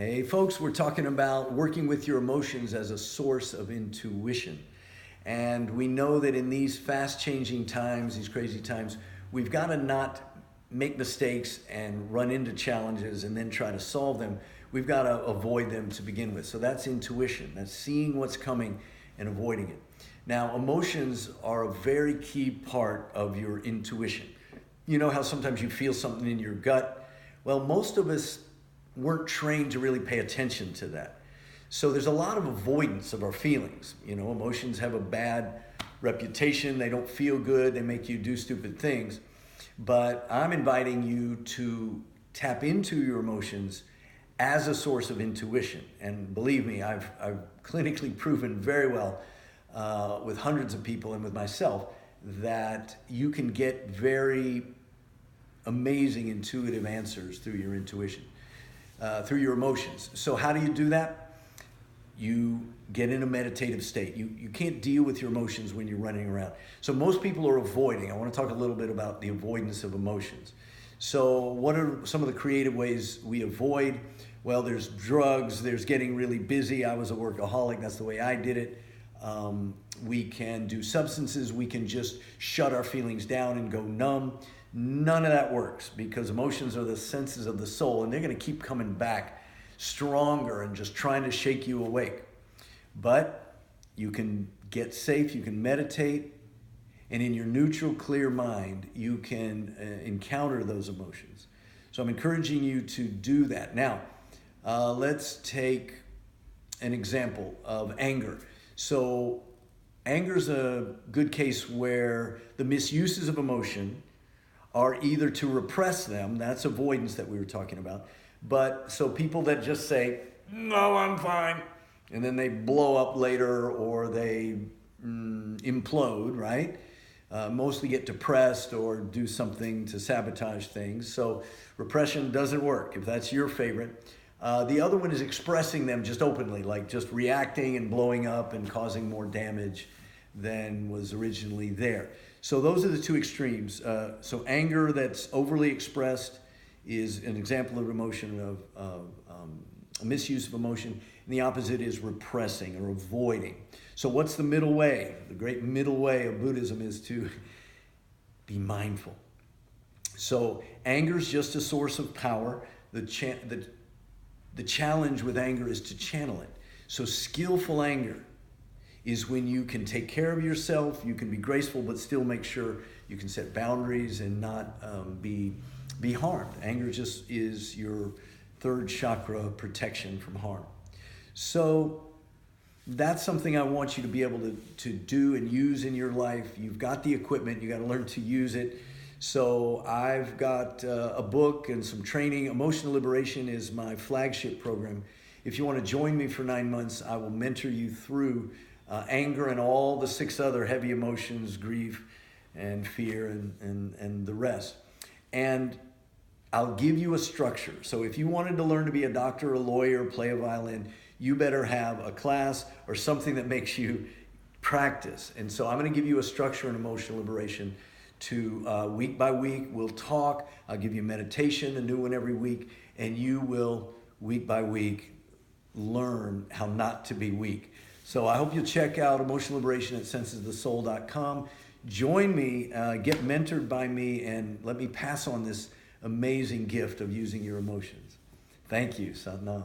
Hey folks, we're talking about working with your emotions as a source of intuition. And we know that in these fast changing times, these crazy times, we've got to not make mistakes and run into challenges and then try to solve them. We've got to avoid them to begin with. So that's intuition. That's seeing what's coming and avoiding it. Now, emotions are a very key part of your intuition. You know how sometimes you feel something in your gut? Well, most of us weren't trained to really pay attention to that. So there's a lot of avoidance of our feelings. You know, emotions have a bad reputation. They don't feel good. They make you do stupid things. But I'm inviting you to tap into your emotions as a source of intuition. And believe me, I've clinically proven very well with hundreds of people and with myself that you can get very amazing intuitive answers through your intuition. Through your emotions. So how do you do that? You get in a meditative state. You can't deal with your emotions when you're running around. So most people are avoiding. I want to talk a little bit about the avoidance of emotions. So what are some of the creative ways we avoid? Well, there's drugs, there's getting really busy. I was a workaholic, that's the way I did it. We can do substances, we can just shut our feelings down and go numb. None of that works because emotions are the senses of the soul and they're going to keep coming back stronger and just trying to shake you awake. But you can get safe, you can meditate, and in your neutral, clear mind, you can encounter those emotions. So I'm encouraging you to do that. Now, let's take an example of anger. So anger is a good case where the misuses of emotion are either to repress them, that's avoidance that we were talking about, but so people that just say, no, I'm fine, and then they blow up later or they implode, right? Mostly get depressed or do something to sabotage things. So repression doesn't work if that's your favorite. The other one is expressing them just openly, like just reacting and blowing up and causing more damage than was originally there. So those are the two extremes. So anger that's overly expressed is an example of emotion of a misuse of emotion, and the opposite is repressing or avoiding. So what's the middle way? The great middle way of Buddhism is to be mindful. So anger is just a source of power. The challenge with anger is to channel it. So skillful anger is when you can take care of yourself, you can be graceful, but still make sure you can set boundaries and not be harmed. Anger just is your third chakra protection from harm. So that's something I want you to be able to do and use in your life. You've got the equipment, you got to learn to use it. So I've got a book and some training. Emotional Liberation is my flagship program. If you want to join me for 9 months, I will mentor you through anger and all the 6 other heavy emotions, grief and fear and the rest. And I'll give you a structure. So if you wanted to learn to be a doctor, a lawyer, play a violin, you better have a class or something that makes you practice. And so I'm going to give you a structure in Emotional Liberation to week by week. We'll talk. I'll give you meditation, a new one every week, and you will week by week learn how not to be weak. So I hope you'll check out Emotional Liberation at sensesofthesoul.com. Join me, get mentored by me, and let me pass on this amazing gift of using your emotions. Thank you, Sat Nam.